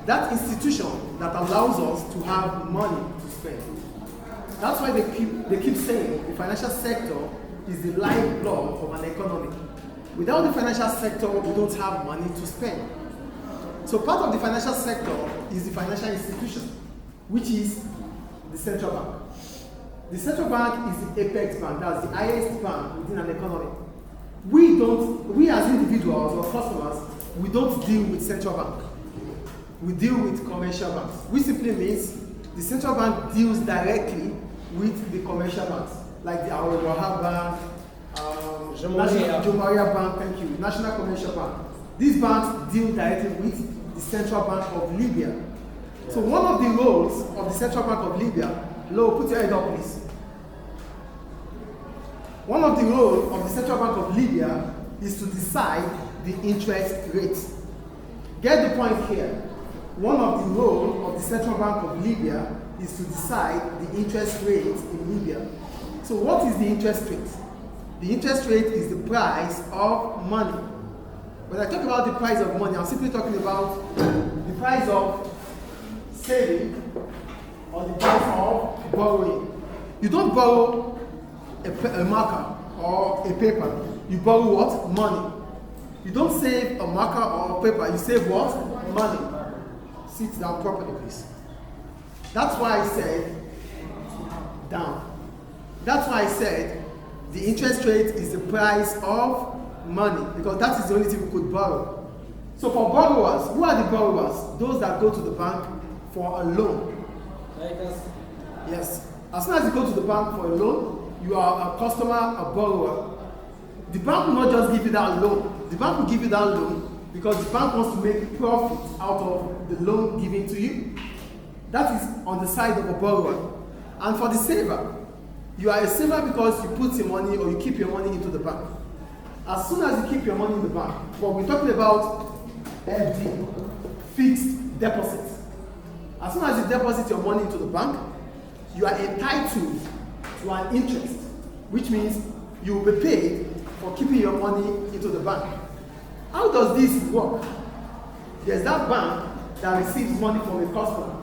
that institution that allows us to have money to spend. That's why they keep saying the financial sector is the lifeblood of an economy. Without the financial sector, we don't have money to spend. So part of the financial sector is the financial institution, which is the central bank. The central bank is the apex bank, that's the highest bank within an economy. We as individuals or customers, we don't deal with central bank. We deal with commercial banks, which simply means the central bank deals directly with the commercial banks, like the Wahab Bank, Jomaria Bank, thank you, National Commercial Bank. These banks deal directly with the Central Bank of Libya. Yeah. So one of the roles of the Central Bank of Libya, Lo, put your head up please. One of the roles of the Central Bank of Libya is to decide the interest rate. Get the point here. One of the roles of the Central Bank of Libya is to decide the interest rate in Libya. So what is the interest rate? The interest rate is the price of money. When I talk about the price of money, I'm simply talking about the price of saving or the price of borrowing. You don't borrow a marker or a paper. You borrow what? Money. You don't save a marker or a paper. You save what? Money. Sit down properly, please. That's why I said down. That's why I said the interest rate is the price of money, because that is the only thing we could borrow. So for borrowers, who are the borrowers? Those that go to the bank for a loan. Like us. Yes. As soon as you go to the bank for a loan, you are a customer, a borrower. The bank will not just give you that loan. The bank will give you that loan because the bank wants to make profit out of the loan given to you. That is on the side of a borrower. And for the saver, you are a saver because you put your money or you keep your money into the bank. As soon as you keep your money in the bank, what we're talking about FD, fixed deposit. As soon as you deposit your money into the bank, you are entitled to an interest, which means you will be paid for keeping your money into the bank. How does this work? There's that bank that receives money from a customer,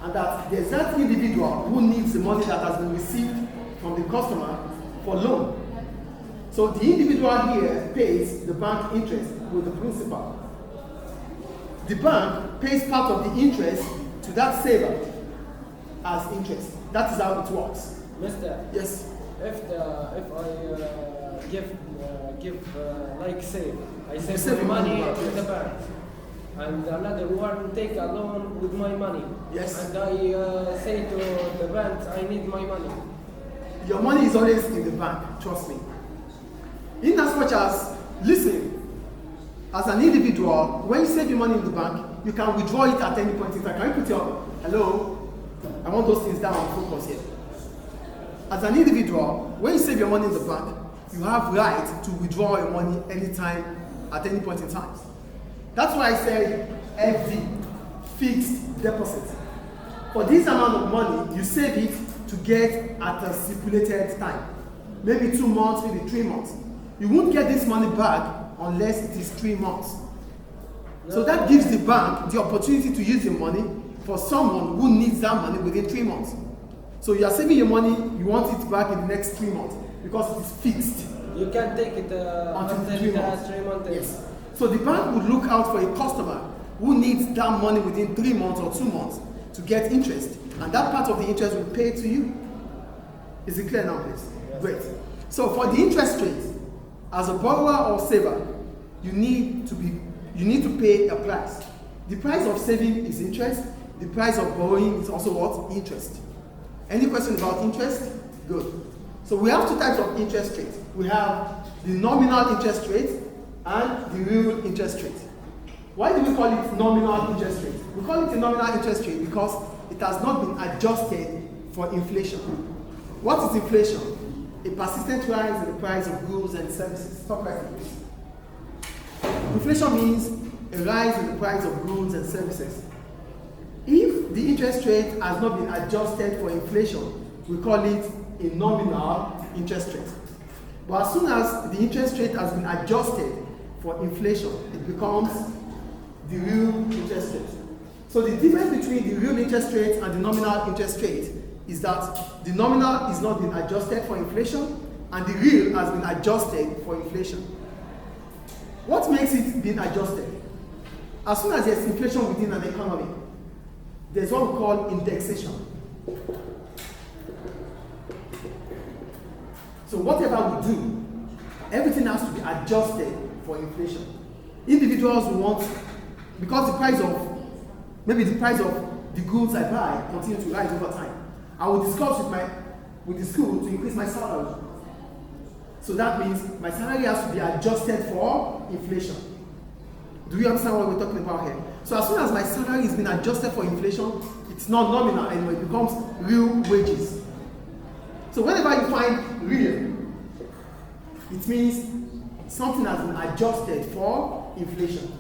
and that there's that individual who needs the money that has been received from the customer for loan. So the individual here pays the bank interest with the principal. The bank pays part of the interest to that saver as interest. That is how it works. Mister. Yes. If I give like save, I save my money to the bank, and another one take a loan with my money. Yes. And I say to the bank, I need my money. Your money is always in the bank, trust me. In as much as, listen, as an individual, when you save your money in the bank, you can withdraw it at any point in time. Can you put your, hello? I want those things down and focus here. As an individual, when you save your money in the bank, you have right to withdraw your money anytime, at any point in time. That's why I said FD, fixed deposit. For this amount of money, you save it to get at a stipulated time. Maybe 2 months, maybe 3 months. You won't get this money back unless it is 3 months. So that gives the bank the opportunity to use your money for someone who needs that money within 3 months. So you are saving your money, you want it back in the next 3 months because it is fixed. You can take it until after 3 months. 3 months. Yes. So the bank would look out for a customer who needs that money within 3 months or 2 months to get interest. And that part of the interest will pay to you. Is it clear now, please? Yes. Great. So for the interest rate, as a borrower or saver, you need to pay a price. The price of saving is interest. The price of borrowing is also what? Interest. Any question about interest? Good. So we have 2 types of interest rate. We have the nominal interest rate and the real interest rate. Why do we call it nominal interest rate? We call it a nominal interest rate because it has not been adjusted for inflation. What is inflation? A persistent rise in the price of goods and services. Stop right here. Inflation means a rise in the price of goods and services. If the interest rate has not been adjusted for inflation, we call it a nominal interest rate. But as soon as the interest rate has been adjusted for inflation, it becomes the real interest rate. So the difference between the real interest rate and the nominal interest rate is that the nominal is not being adjusted for inflation and the real has been adjusted for inflation. What makes it being adjusted? As soon as there's inflation within an economy, there's what we call indexation. So whatever we do, everything has to be adjusted for inflation. Individuals will want, because the price of the goods I buy continue to rise over time, I will discuss with the school to increase my salary. So that means my salary has to be adjusted for inflation. Do you understand what we're talking about here? So as soon as my salary is being adjusted for inflation, it's not nominal anymore, it becomes real wages. So whenever you find real, it means something has been adjusted for inflation.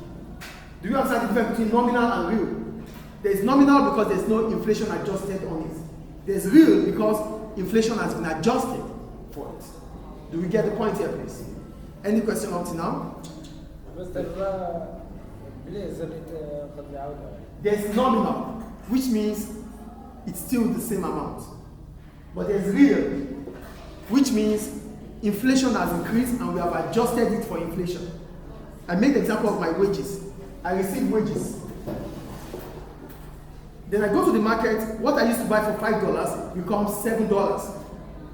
Do you understand the difference between nominal and real? There's nominal because there's no inflation adjusted on it. There's real because inflation has been adjusted for it. Do we get the point here, please? Any question up to now? There's nominal, which means it's still the same amount. But there's real, which means inflation has increased and we have adjusted it for inflation. I made the example of my wages. I receive wages. Then I go to the market, what I used to buy for $5 becomes $7.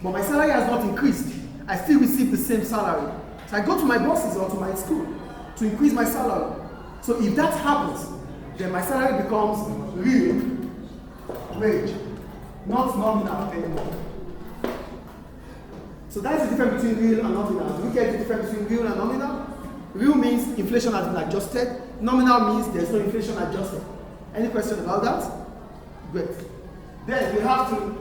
But my salary has not increased. I still receive the same salary. So I go to my bosses or to my school to increase my salary. So if that happens, then my salary becomes real wage, not nominal anymore. So that's the difference between real and nominal. Do we get the difference between real and nominal? Real means inflation has been adjusted. Nominal means there's no inflation adjusted. Any question about that? Great. Then we have to,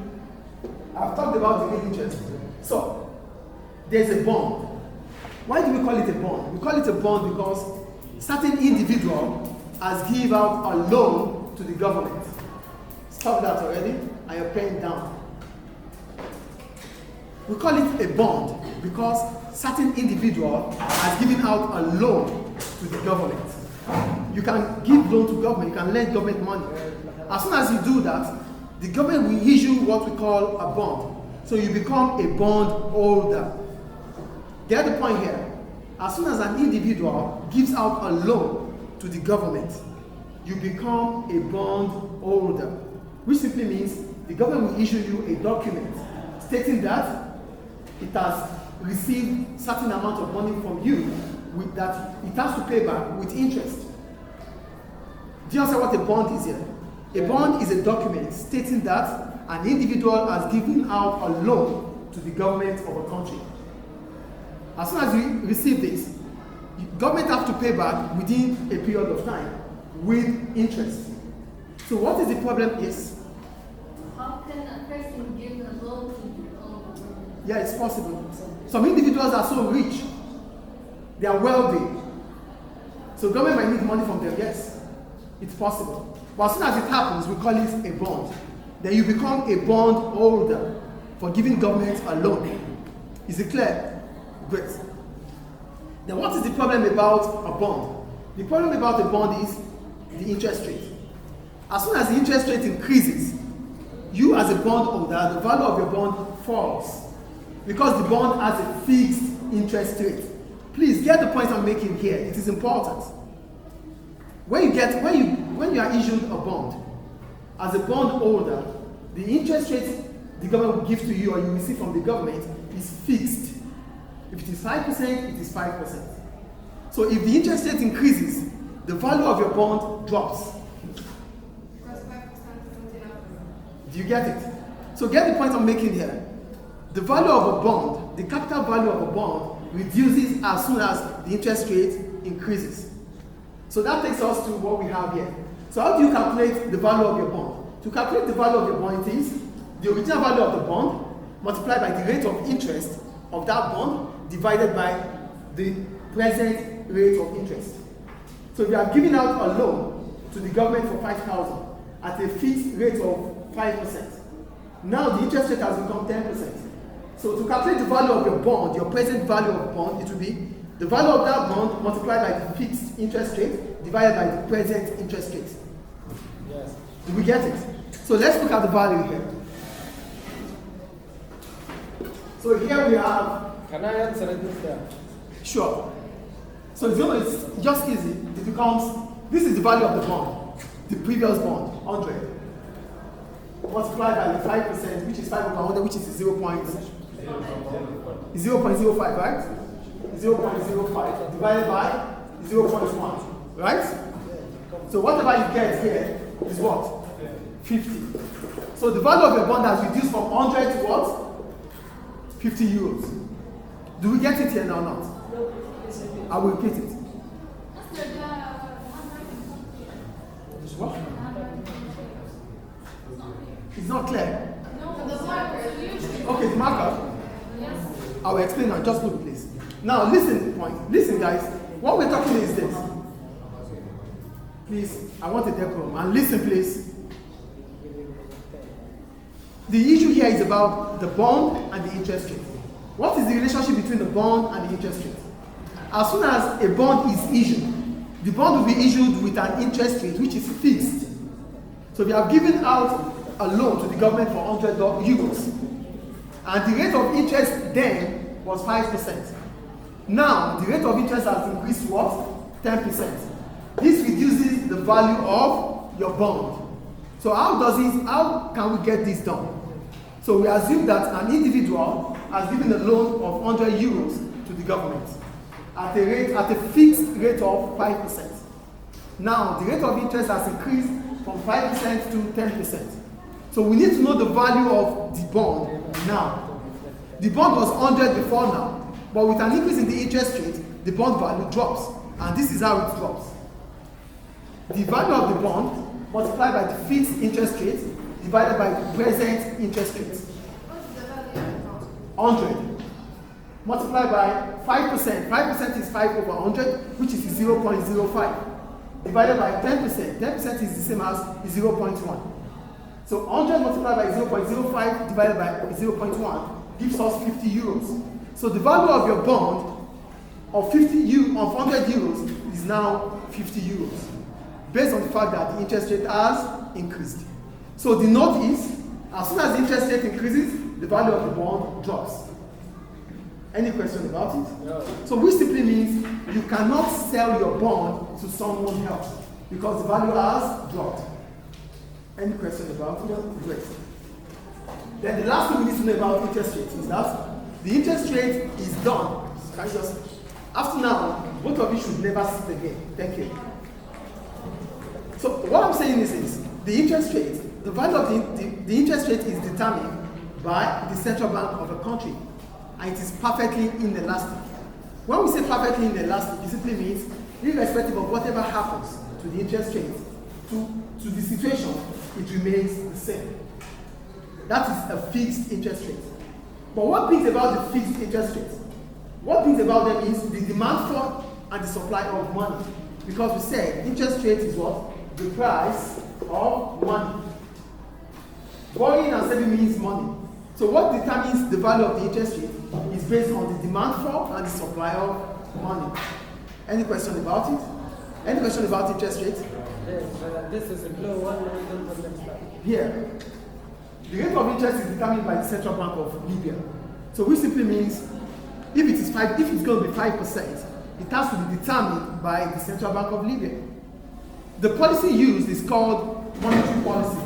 I've talked about the real interest. So, there's a bond. Why do we call it a bond? We call it a bond because certain individual has given out a loan to the government. Stop that already, and you're paying down. We call it a bond because certain individual has given out a loan to the government. You can give loan to government, you can lend government money. As soon as you do that, the government will issue what we call a bond. So you become a bond holder. Get the point here. As soon as an individual gives out a loan to the government, you become a bond holder, which simply means the government will issue you a document stating that it has received certain amount of money from you with that it has to pay back with interest. Do you understand what a bond is here? A bond is a document stating that an individual has given out a loan to the government of a country. As soon as you receive this, the government have to pay back within a period of time with interest. So what is the problem is? How can a person give a loan to Yeah, it's possible. Some individuals are so rich, they are wealthy. So government might need money from them, yes. It's possible. But as soon as it happens, we call it a bond. Then you become a bond holder for giving government a loan. Is it clear? Great. Then what is the problem about a bond? The problem about a bond is the interest rate. As soon as the interest rate increases, you as a bond holder, the value of your bond falls because the bond has a fixed interest rate. Please get the point I'm making here. It is important. When you are issued a bond, as a bond holder, the interest rate the government will give to you or you receive from the government is fixed. If it is 5%, it is 5%. So if the interest rate increases, the value of your bond drops. Because 5% is not. Do you get it? So get the point I'm making here. The value of a bond, the capital value of a bond, reduces as soon as the interest rate increases. So that takes us to what we have here. So how do you calculate the value of your bond? To calculate the value of your bond, it is the original value of the bond multiplied by the rate of interest of that bond divided by the present rate of interest. So if you are giving out a loan to the government for 5,000 at a fixed rate of 5%. Now the interest rate has become 10%. So to calculate the value of your bond, your present value of bond, it will be the value of that bond multiplied by the fixed interest rate divided by the present interest rate. Do we get it? So let's look at the value here. So here we have, Can I answer it with that? sure. So it's just easy. It becomes, this is the value of the bond, the previous bond, 100. Multiplied by the 5%, which is 5 over 100, which is 0.05, right? 0.05 divided by 0.1, right? So whatever you get here is what? 50. So the value of your bond has reduced from 100 to what? 50 euros. Do we get it here now or not? I will repeat it. What? It's not clear. Okay, the marker. I will explain now. Just look, please. Now, listen, listen, guys. What we're talking is this. Please, I want a decorum. And listen, please. The issue here is about the bond and the interest rate. What is the relationship between the bond and the interest rate? As soon as a bond is issued, the bond will be issued with an interest rate which is fixed. So we have given out a loan to the government for 100 euros. And the rate of interest then was 5%. Now, the rate of interest has increased to what? 10%. This reduces the value of your bond. So how can we get this done? So we assume that an individual has given a loan of 100 euros to the government at a fixed rate of 5%. Now, the rate of interest has increased from 5% to 10%. So we need to know the value of the bond now. The bond was 100 before now, but with an increase in the interest rate, the bond value drops. And this is how it drops. The value of the bond multiplied by the fixed interest rate divided by the present interest rate. What's the value of the bond? 100 multiplied by 5%. 5% is 5 over 100, which is 0.05. Divided by 10%. 10% is the same as 0.1. So 100 multiplied by 0.05 divided by 0.1 gives us 50 euros. So the value of your bond of 100 euros is now 50 euros. Based on the fact that the interest rate has increased. So the note is, as soon as the interest rate increases, the value of the bond drops. Any question about it? No. So which simply means you cannot sell your bond to someone else because the value has dropped. Any question about it? Great. Then the last thing we need to know about interest rate is that the interest rate is done. Can you just, after now, both of you should never sit again. Thank you. So what I'm saying is the interest rate, the value of the interest rate is determined by the central bank of a country, and it is perfectly inelastic. When we say perfectly inelastic, it simply means irrespective of whatever happens to the interest rate, to the situation, it remains the same. That is a fixed interest rate. But what brings about the fixed interest rate? What brings about them is the demand for and the supply of money. Because we said interest rate is what? The price of money. Borrowing and saving means money. So what determines the value of the interest rate is based on the demand for and the supply of money. Any question about it? Any question about interest rate? Yes, this is a blue one, we don't have next time. Here, the rate of interest is determined by the central bank of Libya. So which simply means if it's going to be 5%, it has to be determined by the central bank of Libya. The policy used is called monetary policy.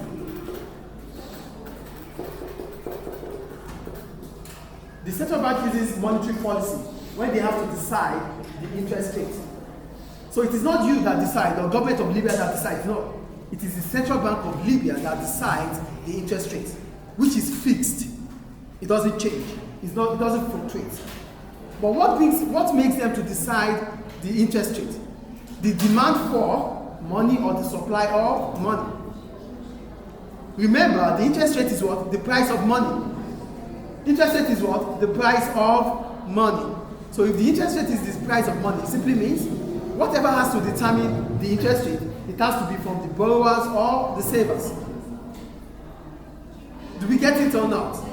The central bank uses monetary policy when they have to decide the interest rate. So it is not you that decide, or government of Libya that decides, no. It is the central bank of Libya that decides the interest rate, which is fixed. It doesn't change. It doesn't fluctuate. But what makes them to decide the interest rate? The demand for money or the supply of money. Remember, the interest rate is what? The price of money. Interest rate is what? The price of money. So if the interest rate is the price of money, it simply means whatever has to determine the interest rate, it has to be from the borrowers or the savers. Do we get it or not?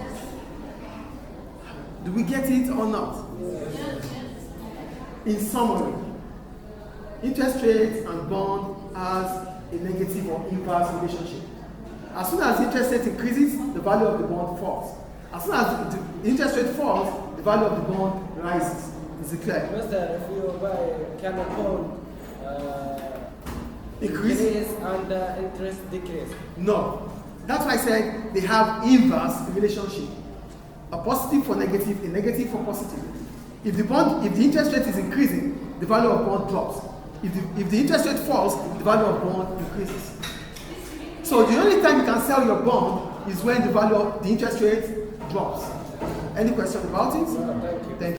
Do we get it or not? In summary, interest rate and bond has a negative or inverse relationship. As soon as the interest rate increases, the value of the bond falls. As soon as the interest rate falls, the value of the bond rises. Is it clear? Mister, if you buy can a bond Increase? and the interest decrease. No. That's why I said they have inverse relationship. A positive for negative, a negative for positive. If the interest rate is increasing, the value of bond drops. If the interest rate falls, the value of bond increases. So the only time you can sell your bond is when the value of the interest rate drops. Any question about it? Thank you. Thank you.